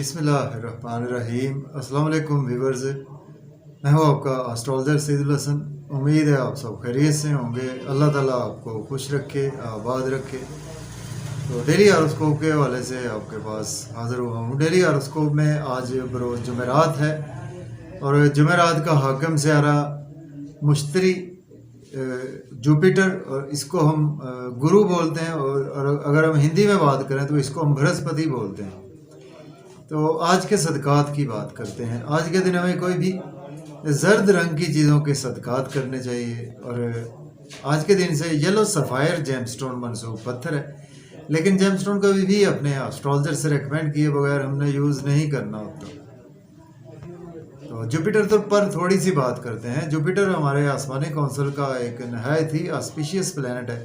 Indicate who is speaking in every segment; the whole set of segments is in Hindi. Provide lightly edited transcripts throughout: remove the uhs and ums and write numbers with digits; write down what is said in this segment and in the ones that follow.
Speaker 1: बिस्मिल्लाहिर्रहमानिर्रहीम। अस्सलाम वालेकुम व्यूअर्स, मैं हूँ आपका एस्ट्रोलॉजर सैदुल हसन। उम्मीद है आप सब खैरियत से होंगे। अल्लाह ताला आपको खुश रखे, आबाद रखे। तो डेली हॉरोस्कोप के हवाले से आपके पास हाज़िर हुआ हूँ। डेली हॉरोस्कोप में आज बरोज़ जुमेरात है और जुमेरात का हाकिम सियारा मुश्तरी जुपिटर, और इसको हम गुरु बोलते हैं, और अगर हम हिंदी में बात करें तो इसको हम बृहस्पति बोलते हैं। तो आज के सदक़ात की बात करते हैं। आज के दिन हमें कोई भी जर्द रंग की चीज़ों के सदक़ात करने चाहिए। और आज के दिन से येलो सफ़ायर जेमस्टोन मनसूब पत्थर है, लेकिन जेमस्टोन कभी भी अपने एस्ट्रोलॉजर से रिकमेंड किए बगैर हमने यूज़ नहीं करना होता। तो जुपिटर तो पर थोड़ी सी बात करते हैं। जुपिटर हमारे आसमानी कौंसिल का एक नहायत ही ऑस्पिशियस प्लैनेट है।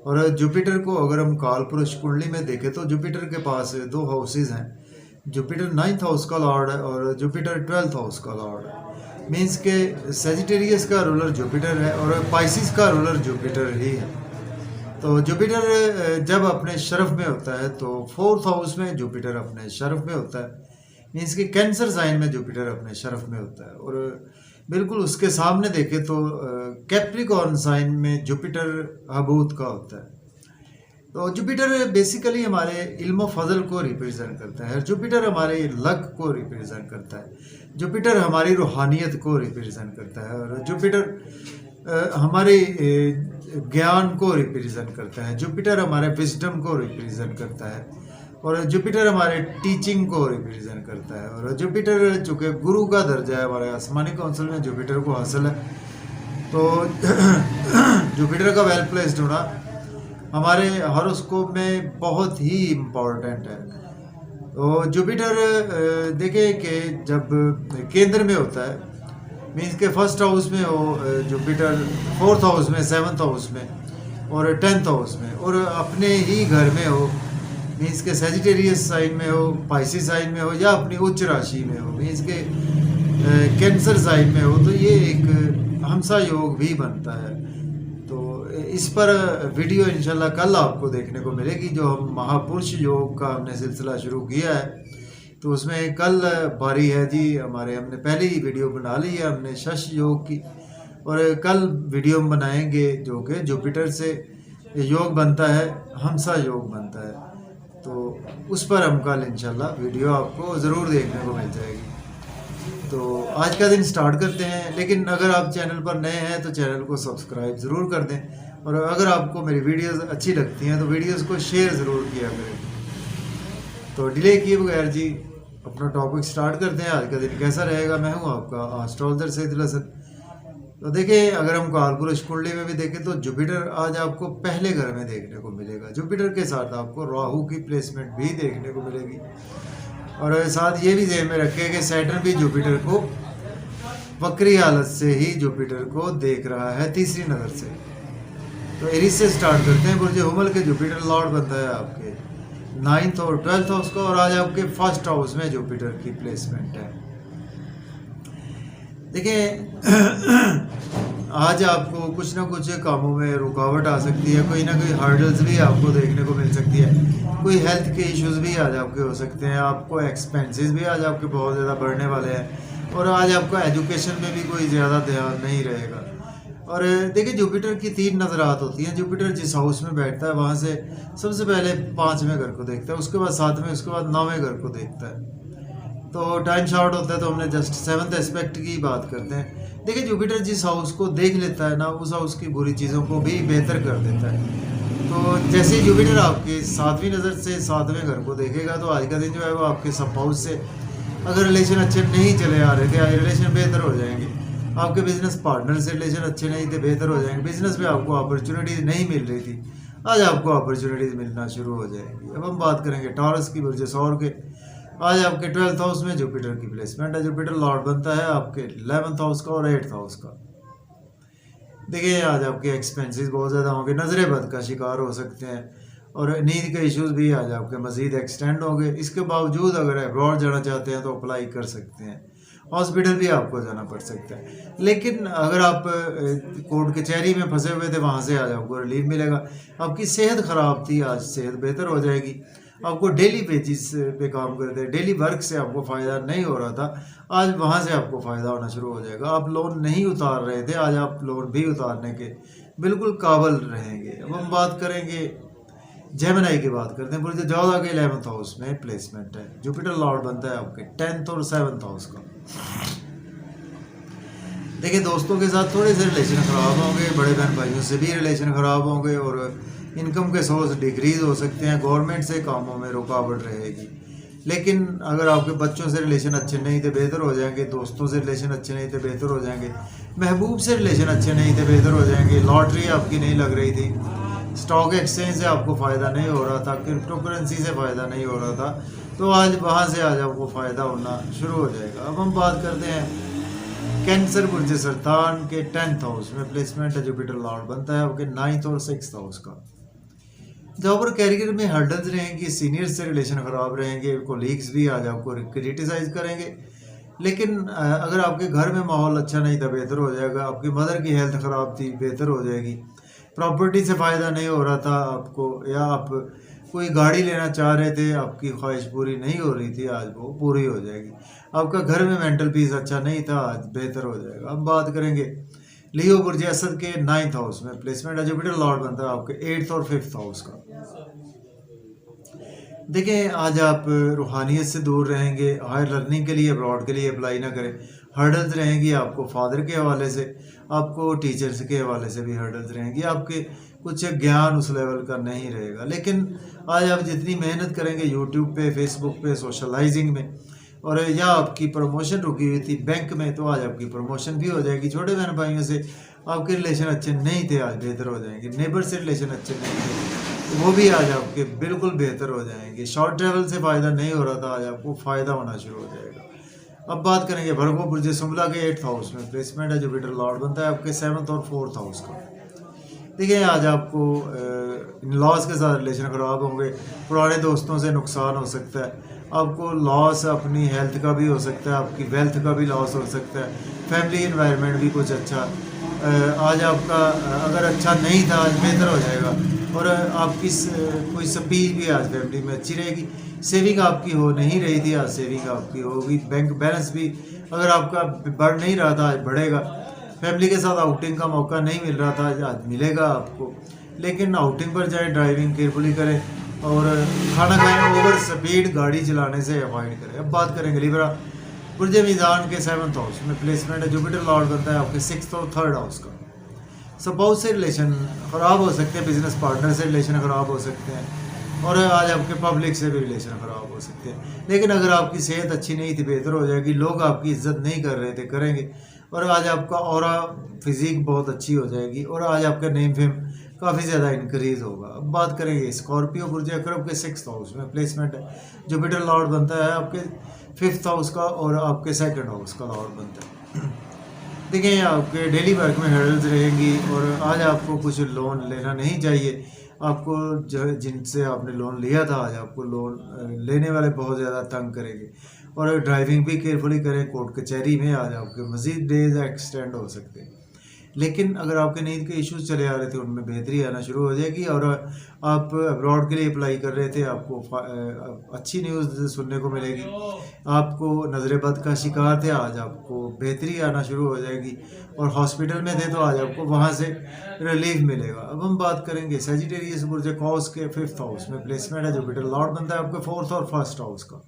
Speaker 1: और जुपिटर को अगर हम कालपुरुष कुंडली में देखें तो जुपिटर के पास दो हाउसेज हैं। जुपिटर 9th हाउस का लॉर्ड है और जुपिटर 12th हाउस का लॉर्ड है। मीन्स के सेजिटेरियस का रूलर जुपिटर है और पाइसिस का रूलर जुपिटर ही है। तो जुपिटर जब अपने शरफ में होता है तो 4th हाउस में जुपिटर अपने शरफ में होता है। मीन्स कि कैंसर साइन में जुपिटर अपने शरफ में होता है। और बिल्कुल उसके सामने देखें तो कैप्रिकॉर्न साइन में जुपिटर हबूत का होता है। तो जुपिटर बेसिकली हमारे इल्म फजल को रिप्रेजेंट करता है। जुपिटर हमारे लक को रिप्रेजेंट करता है। जुपिटर हमारी रूहानियत को रिप्रेजेंट करता है। और जुपिटर हमारे ज्ञान को रिप्रेजेंट करता है। जुपिटर हमारे विजडम को रिप्रेजेंट करता है। और जुपिटर हमारे टीचिंग को रिप्रेजेंट करता है। और जुपिटर चूँकि गुरु का दर्जा है, हमारे आसमानी काउंसिल में जुपिटर को हासिल है। तो जुपिटर का वेल प्लेस्ड होना हमारे हॉरोस्कोप में बहुत ही इम्पोर्टेंट है। तो जुपिटर देखें कि जब केंद्र में होता है, मीन्स के फर्स्ट हाउस में हो जुपिटर, 4th हाउस में, 7th हाउस में और 10th हाउस में, और अपने ही घर में हो, मीन्स के सेजिटेरियस साइन में हो, पाइसिस साइन में हो, या अपनी उच्च राशि में हो, मीन्स के कैंसर साइन में हो, तो ये एक हमसा योग भी बनता है। तो इस पर वीडियो इंशाल्लाह कल आपको देखने को मिलेगी। जो हम महापुरुष योग का हमने सिलसिला शुरू किया है, तो उसमें कल बारी है जी हमारे, हमने पहले ही वीडियो बना ली है हमने शश योग की, और कल वीडियो हम बनाएंगे जो कि जुपिटर से योग बनता है, हमसा योग बनता है। तो उस पर हम कल इंशाल्लाह वीडियो आपको ज़रूर देखने को मिल जाएगी। तो आज का दिन स्टार्ट करते हैं। लेकिन अगर आप चैनल पर नए हैं तो चैनल को सब्सक्राइब ज़रूर कर दें, और अगर आपको मेरी वीडियोस अच्छी लगती हैं तो वीडियोस को शेयर ज़रूर किया करें। तो डिले किए बगैर जी अपना टॉपिक स्टार्ट करते हैं। आज का दिन कैसा रहेगा। मैं हूं आपका एस्ट्रोलॉजर सैदुल हसन। तो देखिए, अगर हम कालपुरुष कुंडली में भी देखें तो जुपिटर आज आपको पहले घर में देखने को मिलेगा। जुपिटर के साथ आपको राहु की प्लेसमेंट भी देखने को मिलेगी। और साथ ये भी ध्यान में रखें कि सैटर्न भी जुपिटर को वक्री हालत से ही जुपिटर को देख रहा है तीसरी नज़र से। तो एरीज से स्टार्ट करते हैं। बुर्ज हुमल के जुपिटर लॉर्ड बनता है आपके 9th और 12th हाउस का, और आज आपके 1st हाउस में जुपिटर की प्लेसमेंट है। देखिए, आज आपको कुछ ना कुछ कामों में रुकावट आ सकती है। कोई ना कोई हर्डल्स भी आपको देखने को मिल सकती है। कोई हेल्थ के इश्यूज भी आज आपके हो सकते हैं। आपको एक्सपेंसेस भी आज आपके बहुत ज़्यादा बढ़ने वाले हैं। और आज आपका एजुकेशन में भी कोई ज़्यादा ध्यान नहीं रहेगा। और देखिए, जुपिटर की 3 नज़रात होती हैं। जुपिटर जिस हाउस में बैठता है वहाँ से सबसे पहले 5वें घर को देखता है, उसके बाद 7वें, उसके बाद 9वें घर को देखता है। तो टाइम शॉर्ट होता है तो हमने जस्ट 7th एस्पेक्ट की बात करते हैं। देखिए, जुपिटर जिस हाउस को देख लेता है ना, उस हाउस की बुरी चीज़ों को भी बेहतर कर देता है। तो जैसे ही जुपिटर आपके 7वीं नज़र से 7वें घर को देखेगा, तो आज का दिन जो है वो आपके सब हाउस से अगर रिलेशन अच्छे नहीं चले आ रहे थे, आज रिलेशन बेहतर हो जाएंगे। आपके बिजनेस पार्टनर से रिलेशन अच्छे नहीं थे, बेहतर हो जाएंगे। बिजनेस में आपको अपॉर्चुनिटीज़ नहीं मिल रही थी, आज आपको अपॉर्चुनिटीज़ मिलना शुरू हो जाएंगी। अब हम बात करेंगे टॉरस की, बुर्ज सौर के। आज आपके 12th हाउस में जुपिटर की प्लेसमेंट है। जुपिटर लॉर्ड बनता है आपके 11th हाउस का और 8th हाउस का। देखिए, आज आपके एक्सपेंसेस बहुत ज़्यादा होंगे, नज़र बद का शिकार हो सकते हैं, और नींद के इश्यूज भी आज आपके मज़ीद एक्सटेंड होंगे। इसके बावजूद अगर अब्रॉड जाना चाहते हैं तो अप्लाई कर सकते हैं। हॉस्पिटल भी आपको जाना पड़ सकता है। लेकिन अगर आप कोर्ट कचहरी में फंसे हुए थे, वहाँ से आज आपको रिलीफ मिलेगा। आपकी सेहत ख़राब थी, आज सेहत बेहतर हो जाएगी। आपको डेली बेसिस पे काम करते हैं, डेली वर्क से आपको फ़ायदा नहीं हो रहा था, आज वहाँ से आपको फ़ायदा होना शुरू हो जाएगा। आप लोन नहीं उतार रहे थे, आज आप लोन भी उतारने के बिल्कुल काबिल रहेंगे। अब हम बात करेंगे जेमिनी की, बात करते हैं। पूरे 14 के 11th हाउस में प्लेसमेंट है, जुपिटर लॉर्ड बनता है आपके 10th और 7th हाउस का। देखिए दोस्तों के साथ थोड़े से रिलेशन ख़राब होंगे, बड़े बहन भाइयों से भी रिलेशन ख़राब होंगे और इनकम के सोर्स डिक्रीज हो सकते हैं, गवर्नमेंट से कामों में रुकावट रहेगी। लेकिन अगर आपके बच्चों से रिलेशन अच्छे नहीं थे बेहतर हो जाएंगे, दोस्तों से रिलेशन अच्छे नहीं थे बेहतर हो जाएंगे, महबूब से रिलेशन अच्छे नहीं थे बेहतर हो जाएंगे, लॉटरी आपकी नहीं लग रही थी, स्टॉक एक्सचेंज से आपको फ़ायदा नहीं हो रहा था, क्रिप्टो करेंसी से फ़ायदा नहीं हो रहा था, तो आज वहाँ से आज आपको फ़ायदा होना शुरू हो जाएगा। अब हम बात करते हैं कैंसर बुर्ज सरतान के 10th हाउस में प्लेसमेंट है, जुपिटर लॉर्ड बनता है आपके 9th और 6th हाउस का। जहाँ पर कैरियर में हर्डल्स रहेंगी, सीनियर्स से रिलेशन ख़राब रहेंगे, कोलीग्स भी आज आपको क्रिटिसाइज करेंगे। लेकिन अगर आपके घर में माहौल अच्छा नहीं था बेहतर हो जाएगा, आपकी मदर की हेल्थ ख़राब थी बेहतर हो जाएगी, प्रॉपर्टी से फ़ायदा नहीं हो रहा था आपको, या आप कोई गाड़ी लेना चाह रहे थे, आपकी ख्वाहिश पूरी नहीं हो रही थी, आज वो पूरी हो जाएगी। आपका घर में मेंटल पीस अच्छा नहीं था, आज बेहतर हो जाएगा। अब बात करेंगे लियो बुर्ज असद के 9th हाउस में प्लेसमेंट है, जुपिटर लॉर्ड बनता है आपके 8th और 5th हाउस का। देखिए आज आप रूहानियत से दूर रहेंगे, हायर लर्निंग के लिए अब्रॉड के लिए अप्लाई ना करें, हर्डल्स रहेंगी आपको फादर के हवाले से, आपको टीचर्स के हवाले से भी हर्डल्स रहेंगी, आपके कुछ ज्ञान उस लेवल का नहीं रहेगा। लेकिन आज आप जितनी मेहनत करेंगे यूट्यूब पे, फेसबुक पे, सोशलाइजिंग में, और या आपकी प्रमोशन रुकी हुई थी बैंक में, तो आज आपकी प्रमोशन भी हो जाएगी। छोटे बहन भाइयों से आपके रिलेशन अच्छे नहीं थे, आज बेहतर हो जाएंगे। नेबर से रिलेशन अच्छे नहीं थे, वो भी आज आपके बिल्कुल बेहतर हो जाएंगे। शॉर्ट ट्रैवल से फ़ायदा नहीं हो रहा था, आज आपको फ़ायदा होना शुरू हो जाएगा। अब बात करेंगे भर्गो बुर्ज सुमला के 8th हाउस में प्लेसमेंट है, जुपिटर लॉर्ड बनता है आपके 7th और 4th हाउस का। देखिए आज आपको इन लॉस के साथ रिलेशन ख़राब होंगे, पुराने दोस्तों से नुकसान हो सकता है, आपको लॉस अपनी हेल्थ का भी हो सकता है, आपकी वेल्थ का भी लॉस हो सकता है, फैमिली इन्वायरमेंट भी कुछ अच्छा आज आपका अगर अच्छा नहीं था आज बेहतर हो जाएगा। और आपकी कोई स्पीच भी आज फैमिली में अच्छी रहेगी। सेविंग आपकी हो नहीं रही थी, आज सेविंग आपकी होगी। बैंक बैलेंस भी अगर आपका बढ़ नहीं रहा था आज बढ़ेगा। फैमिली के साथ आउटिंग का मौका नहीं मिल रहा था, आज मिलेगा आपको। लेकिन आउटिंग पर जाए, ड्राइविंग केयरफुली करें और खाना खाएं, ओवर स्पीड गाड़ी चलाने से अवॉइड करें। अब बात करेंगे लिब्रा बुर्ज मीज़ान के 7th हाउस में प्लेसमेंट है, जुपिटर लॉर्ड बनता है आपके 6th और 3rd हाउस का। स्पाउस से रिलेशन ख़राब हो सकते हैं, बिजनेस पार्टनर से रिलेशन ख़राब हो सकते हैं, और आज आपके पब्लिक से भी रिलेशन ख़राब हो सकते हैं। लेकिन अगर आपकी सेहत अच्छी नहीं थी बेहतर हो जाएगी, लोग आपकी इज्जत नहीं कर रहे थे करेंगे, और आज आपका ऑरा फिजिक बहुत अच्छी हो जाएगी, और आज आपका नेम फेम काफ़ी ज़्यादा इंक्रीज होगा। अब बात करेंगे स्कॉर्पियो बुर्ज अकरब के 6th हाउस में प्लेसमेंट है, जुपिटर लॉर्ड बनता है आपके 5th हाउस का, और आपके 2nd हाउस का लॉर्ड बनता है। देखिए आपके डेली वर्क में हर्डल्स रहेंगी, और आज आपको कुछ लोन लेना नहीं चाहिए। आपको जो जिनसे आपने लोन लिया था, आज आपको लोन लेने वाले बहुत ज़्यादा तंग करेंगे, और ड्राइविंग भी केयरफुली करें। कोर्ट कचहरी में आज आपके मज़ीद डेज एक्सटेंड हो सकते हैं। लेकिन अगर आपके नींद के इश्यूज चले आ रहे थे, उनमें बेहतरी आना शुरू हो जाएगी, और आप अब्रॉड के लिए अप्लाई कर रहे थे, आपको अच्छी न्यूज़ सुनने को मिलेगी। आपको नज़र बद का शिकार थे, आज आपको बेहतरी आना शुरू हो जाएगी, और हॉस्पिटल में थे तो आज आपको वहाँ से रिलीफ मिलेगा। अब हम बात करेंगे सेजिटेरियस बुर्ज कॉस के 5th हाउस में प्लेसमेंट है, जुपिटर लॉर्ड बनता है आपके 4th और 1st हाउस का।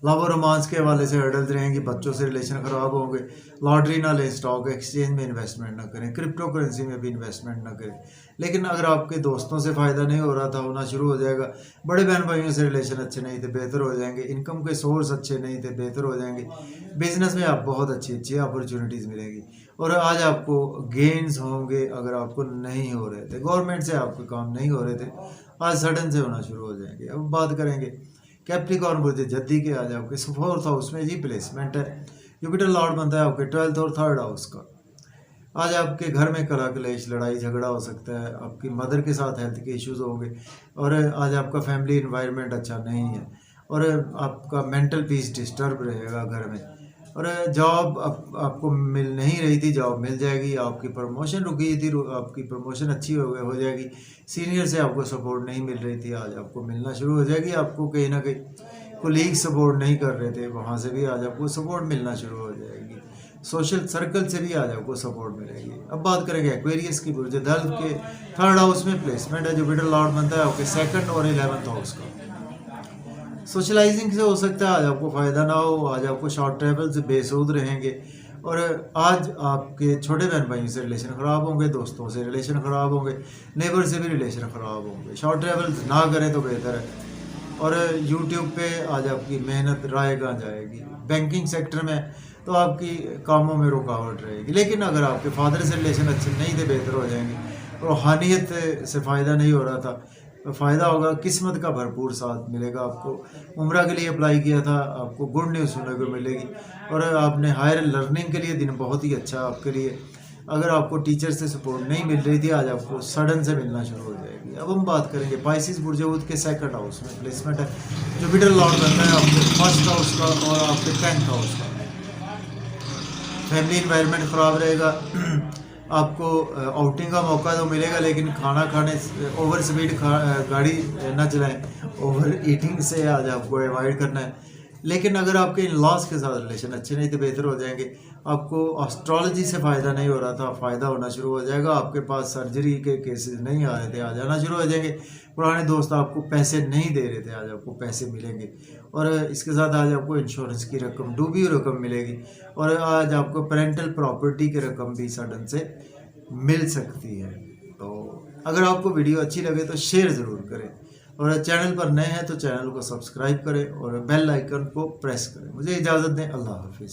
Speaker 1: लव और रोमांस के हवाले से हर्डल्स रहेंगी, बच्चों से रिलेशन ख़राब होंगे, लॉटरी ना लें, स्टॉक एक्सचेंज में इन्वेस्टमेंट ना करें, क्रिप्टो करेंसी में भी इन्वेस्टमेंट ना करें। लेकिन अगर आपके दोस्तों से फ़ायदा नहीं हो रहा था, होना शुरू हो जाएगा। बड़े बहन भाइयों से रिलेशन अच्छे नहीं थे, बेहतर हो जाएंगे। इनकम के सोर्स अच्छे नहीं थे, बेहतर हो जाएंगे। बिजनेस में आप बहुत अच्छी अच्छी अपॉर्चुनिटीज़ मिलेगी, और आज आपको गेन्स होंगे अगर आपको नहीं हो रहे थे, गवर्नमेंट से आपके काम नहीं हो रहे थे, आज सडन से होना शुरू हो जाएंगे। अब बात करेंगे कैप्रिकॉर्न बुर्ज जद्दी के, आज आपके 4th हाउस में जी प्लेसमेंट है, जुपिटर लॉर्ड बनता है आपके 12th और 3rd हाउस का। आज आपके घर में कलह क्लेश, लड़ाई झगड़ा हो सकता है, आपकी मदर के साथ हेल्थ के इश्यूज होंगे, और आज आपका फैमिली इन्वायरमेंट अच्छा नहीं है, और आपका मेंटल पीस डिस्टर्ब रहेगा घर में। और जॉब आपको मिल नहीं रही थी, जॉब मिल जाएगी। आपकी प्रमोशन रुकी थी, आपकी प्रमोशन अच्छी हो जाएगी। सीनियर से आपको सपोर्ट नहीं मिल रही थी, आज आपको मिलना शुरू हो जाएगी। आपको कहीं ना कहीं कोलीग सपोर्ट नहीं कर रहे थे, वहाँ से भी आज आपको सपोर्ट मिलना शुरू हो जाएगी। सोशल सर्कल से भी आज आपको सपोर्ट मिलेगी। अब बात करेंगे एक्वेरियस की। बुर्ज दल्व के 3rd हाउस में प्लेसमेंट है। जुपिटर लॉर्ड बनता है आपके 2nd और 11th हाउस का। सोशलाइजिंग से हो सकता है आज आपको फ़ायदा ना हो, आज आपको शॉर्ट ट्रैवल से बेसूद रहेंगे। और आज आपके छोटे बहन भाइयों से रिलेशन ख़राब होंगे, दोस्तों से रिलेशन ख़राब होंगे, नेबर से भी रिलेशन ख़राब होंगे। शॉर्ट ट्रैवल ना करें तो बेहतर है। और यूट्यूब पे आज आपकी मेहनत राय कहाँ जाएगी। बैंकिंग सेक्टर में तो आपकी कामों में रुकावट रहेगी। लेकिन अगर आपके फादर से रिलेशन अच्छे नहीं थे, बेहतर हो जाएंगे। रूहानियत से फ़ायदा नहीं हो रहा था, तो फ़ायदा होगा। किस्मत का भरपूर साथ मिलेगा आपको। उम्रा के लिए अप्लाई किया था, आपको गुड न्यूज़ सुनने को मिलेगी। और आपने हायर लर्निंग के लिए दिन बहुत ही अच्छा आपके लिए। अगर आपको टीचर से सपोर्ट नहीं मिल रही थी, आज आपको सडन से मिलना शुरू हो जाएगी। अब हम बात करेंगे पाइसिस बुर्ज के 2nd हाउस में प्लेसमेंट है। जुपिटर लॉर्ड बनता है आपके 1st हाउस का और आपके 10th हाउस का। फैमिली इन्वायरमेंट ख़राब रहेगा। आपको आउटिंग का मौका तो मिलेगा, लेकिन खाना खाने ओवर स्पीड गाड़ी ना चलाएं। ओवर ईटिंग से आज आपको अवॉइड करना है। लेकिन अगर आपके इन लॉज के साथ रिलेशन अच्छे नहीं तो बेहतर हो जाएंगे। आपको एस्ट्रोलॉजी से फ़ायदा नहीं हो रहा था, फ़ायदा होना शुरू हो जाएगा। आपके पास सर्जरी के केसेस नहीं आ रहे थे, आ जाना शुरू हो जाएंगे। पुराने दोस्त आपको पैसे नहीं दे रहे थे, आज आपको पैसे मिलेंगे। और इसके साथ आज आपको इंश्योरेंस की रकम, डूबी हुई रकम मिलेगी। और आज आपको पेरेंटल प्रॉपर्टी की रकम भी सडन से मिल सकती है। तो अगर आपको वीडियो अच्छी लगे तो शेयर ज़रूर करें, और चैनल पर नए हैं तो चैनल को सब्सक्राइब करें और बेल आइकन को प्रेस करें। मुझे इजाज़त दें। अल्लाह हाफिज़।